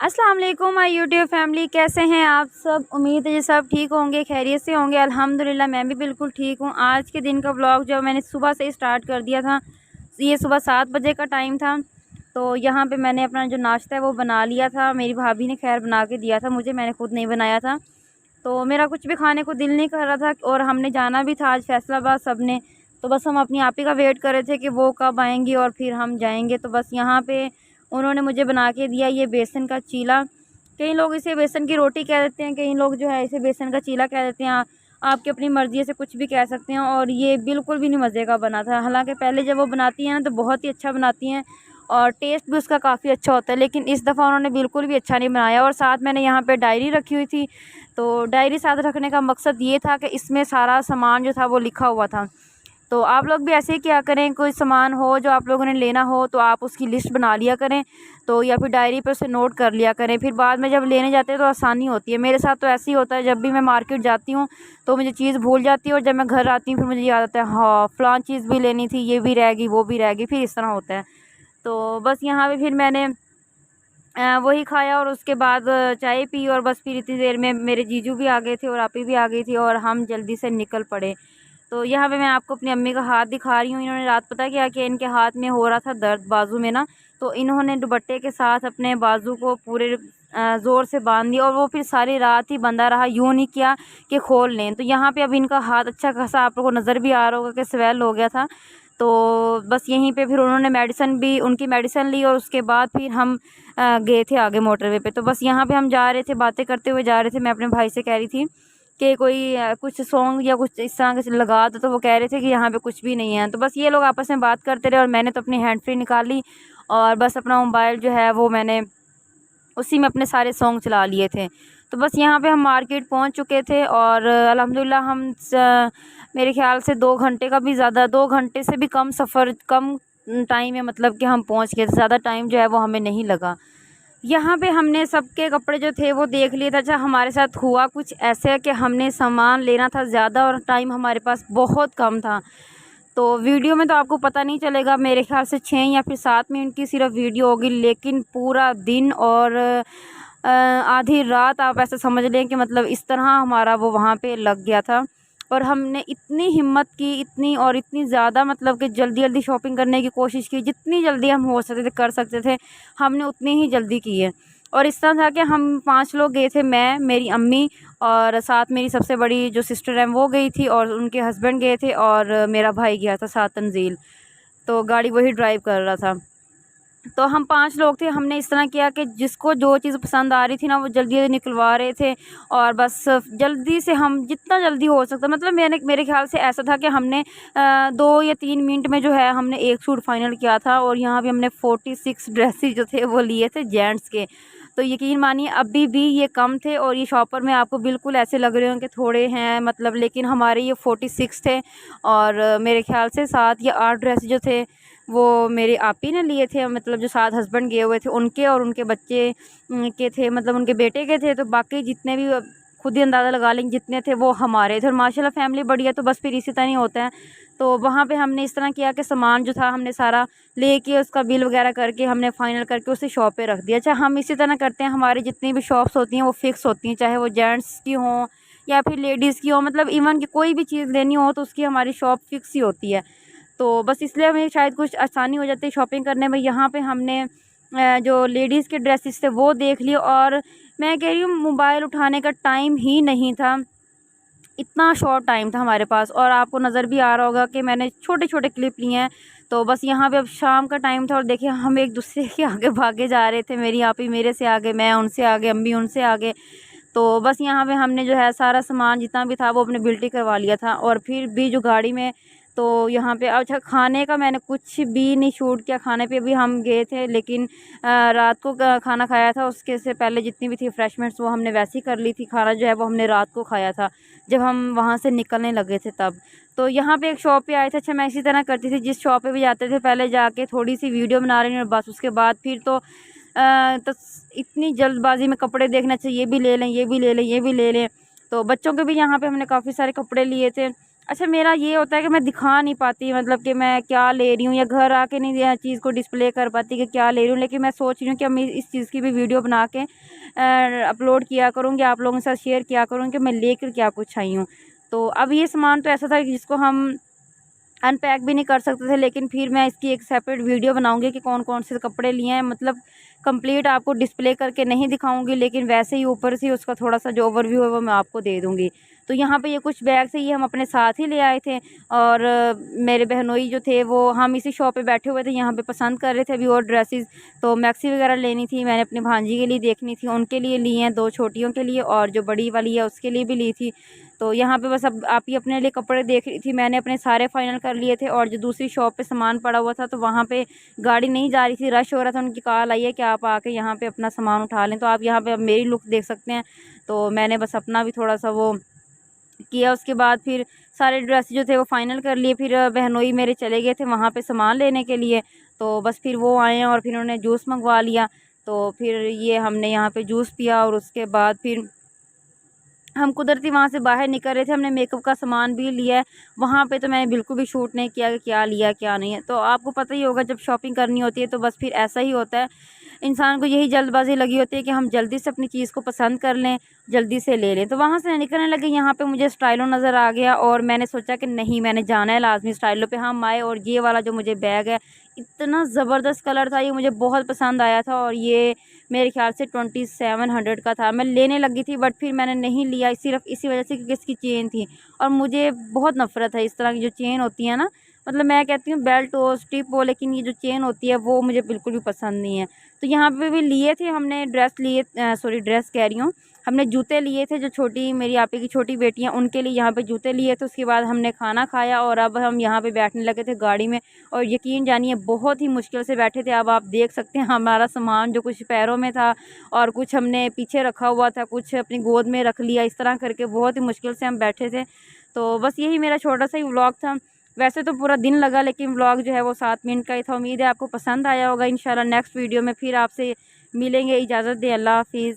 अस्सलाम वालेकुम my YouTube family, कैसे हैं आप सब। उम्मीद है ये सब ठीक होंगे, खैरियत से होंगे। अल्हम्दुलिल्लाह मैं भी बिल्कुल ठीक हूँ। आज के दिन का व्लॉग जो मैंने सुबह से स्टार्ट कर दिया था, ये सुबह 7 बजे का टाइम था। तो यहाँ पे मैंने अपना जो नाश्ता है वो बना लिया था। मेरी भाभी ने खैर बना के दिया था मुझे, मैंने खुद नहीं बनाया था। तो मेरा कुछ भी खाने को दिल नहीं कर रहा था और हमने जाना भी था आज फैसलाबाद सब ने। तो बस हम अपनी आपी का वेट कर रहे थे कि वो कब आएंगी और फिर हम जाएंगे। तो बस यहाँ पे उन्होंने मुझे बना के दिया ये बेसन का चीला। कई लोग इसे बेसन की रोटी कह देते हैं, कई लोग जो है इसे बेसन का चीला कह देते हैं। आपकी अपनी मर्ज़ी से कुछ भी कह सकते हैं। और ये बिल्कुल भी नहीं मज़े का बना था। हालांकि पहले जब वो बनाती हैं ना तो बहुत ही अच्छा बनाती हैं और टेस्ट भी उसका काफ़ी अच्छा होता है, लेकिन इस दफ़ा उन्होंने बिल्कुल भी अच्छा नहीं बनाया। और साथ मैंने यहाँ पे डायरी रखी हुई थी। तो डायरी साथ रखने का मकसद ये था कि इसमें सारा सामान जो था वो लिखा हुआ था। तो आप लोग भी ऐसे ही किया करें, कोई सामान हो जो आप लोगों ने लेना हो तो आप उसकी लिस्ट बना लिया करें। तो या फिर डायरी पर उसे नोट कर लिया करें, फिर बाद में जब लेने जाते हैं तो आसानी होती है। मेरे साथ तो ऐसे ही होता है, जब भी मैं मार्केट जाती हूँ तो मुझे चीज़ भूल जाती है और जब मैं घर आती हूँ फिर मुझे याद आता है हाँ फ़लाँ चीज़ भी लेनी थी, ये भी रहेगी वो भी रहेगी, फिर इस तरह होता है। तो बस यहाँ पे फिर मैंने वही खाया और उसके बाद चाय पी और बस फिर इतनी देर में मेरे जीजू भी आ गए थे और आपी भी आ गई थी और हम जल्दी से निकल पड़े। तो यहाँ पे मैं आपको अपनी अम्मी का हाथ दिखा रही हूँ। इन्होंने रात पता क्या कि इनके हाथ में हो रहा था दर्द बाजू में ना, तो इन्होंने दुपट्टे के साथ अपने बाजू को पूरे ज़ोर से बांध दिया और वो फिर सारी रात ही बंधा रहा, यूँ नहीं किया कि खोल लें। तो यहाँ पे अब इनका हाथ अच्छा खासा आप लोगों को नज़र भी आ रहा होगा कि स्वेल हो गया था। तो बस यहीं पे फिर उन्होंने मेडिसिन भी उनकी मेडिसिन ली और उसके बाद फिर हम गए थे आगे मोटरवे पे। तो बस यहाँ पे हम जा रहे थे, बातें करते हुए जा रहे थे। मैं अपने भाई से कह रही थी कि कोई कुछ सॉन्ग या कुछ इस तरह के लगा दो, तो वो कह रहे थे कि यहाँ पे कुछ भी नहीं है। तो बस ये लोग आपस में बात करते रहे और मैंने तो अपनी हैंड फ्री निकाली और बस अपना मोबाइल जो है वो मैंने उसी में अपने सारे सॉन्ग चला लिए थे। तो बस यहाँ पे हम मार्केट पहुँच चुके थे और अल्हम्दुलिल्लाह मेरे ख़्याल से 2 घंटे का भी ज़्यादा, 2 घंटे से भी कम सफ़र, कम टाइम है, मतलब कि हम पहुँच गए थे। ज़्यादा टाइम जो है वो हमें नहीं लगा। यहाँ पे हमने सबके कपड़े जो थे वो देख लिए थे। अच्छा हमारे साथ हुआ कुछ ऐसे है कि हमने सामान लेना था ज़्यादा और टाइम हमारे पास बहुत कम था। तो वीडियो में तो आपको पता नहीं चलेगा, मेरे ख़्याल से 6 या फिर 7 मिनट की सिर्फ वीडियो होगी, लेकिन पूरा दिन और आधी रात आप ऐसे समझ लें कि मतलब इस तरह हमारा वो वहाँ पे लग गया था। और हमने इतनी हिम्मत की, इतनी और इतनी ज़्यादा, मतलब कि जल्दी जल्दी शॉपिंग करने की कोशिश की, जितनी जल्दी हम हो सकते थे कर सकते थे हमने उतनी ही जल्दी की है। और इस तरह था कि हम 5 लोग गए थे, मैं, मेरी अम्मी और साथ मेरी सबसे बड़ी जो सिस्टर है वो गई थी और उनके हस्बैंड गए थे और मेरा भाई गया था साथ तंजील। तो गाड़ी वही ड्राइव कर रहा था। तो हम 5 लोग थे। हमने इस तरह किया कि जिसको जो चीज़ पसंद आ रही थी ना वो जल्दी जल्दी निकलवा रहे थे और बस जल्दी से हम जितना जल्दी हो सकता, मतलब मेरे ख्याल से ऐसा था कि हमने 2 या 3 मिनट में जो है हमने एक सूट फाइनल किया था। और यहाँ भी हमने 46 ड्रेसेस जो थे वो लिए थे जेंट्स के। तो यकीन मानिए अभी भी ये कम थे और ये शॉपर में आपको बिल्कुल ऐसे लग रहे होंगे थोड़े हैं, मतलब, लेकिन हमारे ये 46 थे। और मेरे ख्याल से 7 या 8 ड्रेस जो थे वो मेरे आप ही ने लिए थे, मतलब जो साथ हस्बैंड गए हुए थे उनके और उनके बच्चे के थे, मतलब उनके बेटे के थे। तो बाकी जितने भी खुद ही अंदाज़ा लगा लेंगे जितने थे वो हमारे थे। और माशाल्लाह फैमिली बढ़िया, तो बस फिर इसी तरह ही होता है। तो वहाँ पे हमने इस तरह किया कि सामान जो था हमने सारा लेके उसका बिल वगैरह करके हमने फ़ाइनल करके उसे शॉप पे रख दिया। अच्छा हम इसी तरह करते हैं, हमारी जितनी भी शॉप्स होती हैं वो फ़िक्स होती हैं, चाहे वो जेंट्स की हों या फिर लेडीज़ की हो, मतलब इवन कि कोई भी चीज़ लेनी हो तो उसकी हमारी शॉप फ़िक्स ही होती है। तो बस इसलिए हमें शायद कुछ आसानी हो जाती है शॉपिंग करने में। यहाँ पे हमने जो लेडीज़ के ड्रेसेस थे वो देख लिए और मैं कह रही हूँ मोबाइल उठाने का टाइम ही नहीं था, इतना शॉर्ट टाइम था हमारे पास। और आपको नज़र भी आ रहा होगा कि मैंने छोटे छोटे क्लिप लिए हैं। तो बस यहाँ पे अब शाम का टाइम था और देखिए हम एक दूसरे के आगे भागे जा रहे थे। मेरी आप ही मेरे से आगे, मैं उनसे आगे, अम्मी उनसे आगे। तो बस यहाँ पे हमने जो है सारा सामान जितना भी था वो अपने बिल्टी करवा लिया था। और फिर भी जो गाड़ी में, तो यहाँ पे अच्छा खाने का मैंने कुछ भी नहीं शूट किया। खाने पे भी हम गए थे, लेकिन रात को खाना खाया था, उसके से पहले जितनी भी थी रिफ्रेशमेंट्स वो हमने वैसे ही कर ली थी। खाना जो है वो हमने रात को खाया था जब हम वहाँ से निकलने लगे थे तब। तो यहाँ पे एक शॉप पे आए थे। अच्छा मैं इसी तरह करती थी, जिस शॉप पे भी जाते थे पहले जाके थोड़ी सी वीडियो बना रही और बस उसके बाद फिर तो इतनी जल्दबाजी में कपड़े देखना चाहिए, ये भी ले लें, ये भी ले लें, ये भी ले लें। तो बच्चों के भी यहाँ पे हमने काफ़ी सारे कपड़े लिए थे अच्छा, मेरा ये होता है कि मैं दिखा नहीं पाती, मतलब कि मैं क्या ले रही हूँ, या घर आके नहीं यह चीज़ को डिस्प्ले कर पाती कि क्या ले रही हूँ। लेकिन मैं सोच रही हूँ कि मैं इस चीज़ की भी वीडियो बना के अपलोड किया करूँगी, आप लोगों के साथ शेयर किया करूँगी कि मैं लेकर क्या कुछ आई हूँ। तो अब ये सामान तो ऐसा था जिसको हम अनपैक भी नहीं कर सकते थे, लेकिन फिर मैं इसकी एक सेपरेट वीडियो बनाऊंगी कि कौन कौन से कपड़े लिए हैं। मतलब कंप्लीट आपको डिस्प्ले करके नहीं दिखाऊंगी, लेकिन वैसे ही ऊपर से उसका थोड़ा सा जो ओवरव्यू है वो मैं आपको दे दूंगी। तो यहाँ पे ये कुछ बैग थे, ये हम अपने साथ ही ले आए थे। और मेरे बहनोई जो थे वो, हम इसी शॉप पे बैठे हुए थे, यहाँ पे पसंद कर रहे थे अभी और ड्रेसेस। तो मैक्सी वगैरह लेनी थी, मैंने अपनी भांजी के लिए देखनी थी, उनके लिए ली हैं, 2 छोटियों के लिए, और जो बड़ी वाली है उसके लिए भी ली थी। तो यहाँ पे बस अब आप ही अपने लिए कपड़े देख रही थी, मैंने अपने सारे फाइनल कर लिए थे। और जो दूसरी शॉप पे सामान पड़ा हुआ था, तो वहाँ पे गाड़ी नहीं जा रही थी, रश हो रहा था, उनकी कॉल आई है कि आप आके यहाँ पे अपना सामान उठा लें। तो आप यहाँ पे अब मेरी लुक देख सकते हैं। तो मैंने बस अपना भी थोड़ा सा वो किया। उसके बाद फिर सारे ड्रेस जो थे वो फाइनल कर लिए। फिर बहनोई मेरे चले गए थे वहाँ पे सामान लेने के लिए। तो बस फिर वो आए और फिर उन्होंने जूस मंगवा लिया। तो फिर ये हमने यहाँ पे जूस पिया, और उसके बाद फिर हम कुदरती वहाँ से बाहर निकल रहे थे। हमने मेकअप का सामान भी लिया है। वहाँ पे तो मैंने बिल्कुल भी शूट नहीं किया कि क्या लिया क्या नहीं है। तो आपको पता ही होगा, जब शॉपिंग करनी होती है तो बस फिर ऐसा ही होता है। इंसान को यही जल्दबाजी लगी होती है कि हम जल्दी से अपनी चीज़ को पसंद कर लें, जल्दी से ले लें। तो वहाँ से निकलने लगे, यहाँ पे मुझे स्टाइलो नज़र आ गया और मैंने सोचा कि नहीं, मैंने जाना है लाज़मी स्टाइलो पे। हम आए और ये वाला जो मुझे बैग है, इतना ज़बरदस्त कलर था, ये मुझे बहुत पसंद आया था। और ये मेरे ख्याल से 2700 का था। मैं लेने लगी थी बट फिर मैंने नहीं लिया, सिर्फ इसी वजह से क्योंकि इसकी चेन थी। और मुझे बहुत नफ़रत है इस तरह की जो चेन होती है ना, मतलब मैं कहती हूँ बेल्ट हो, स्ट्रिप हो, लेकिन ये जो चेन होती है वो मुझे बिल्कुल भी पसंद नहीं है। तो यहाँ पे भी लिए थे हमने ड्रेस लिए, सॉरी ड्रेस कह रही हूँ, हमने जूते लिए थे। जो छोटी मेरी आपी की छोटी बेटी हैं उनके लिए यहाँ पे जूते लिए थे। उसके बाद हमने खाना खाया और अब हम यहाँ पे बैठने लगे थे गाड़ी में। और यकीन जानिए बहुत ही मुश्किल से बैठे थे। अब आप देख सकते हैं हमारा सामान जो कुछ पैरों में था और कुछ हमने पीछे रखा हुआ था, कुछ अपनी गोद में रख लिया, इस तरह करके बहुत ही मुश्किल से हम बैठे थे। तो बस यही मेरा छोटा सा ही व्लॉग था। वैसे तो पूरा दिन लगा, लेकिन व्लॉग जो है वो 7 मिनट का ही था। उम्मीद है आपको पसंद आया होगा। इंशाल्लाह नेक्स्ट वीडियो में फिर आपसे मिलेंगे। इजाज़त दें, अल्लाह हाफिज़।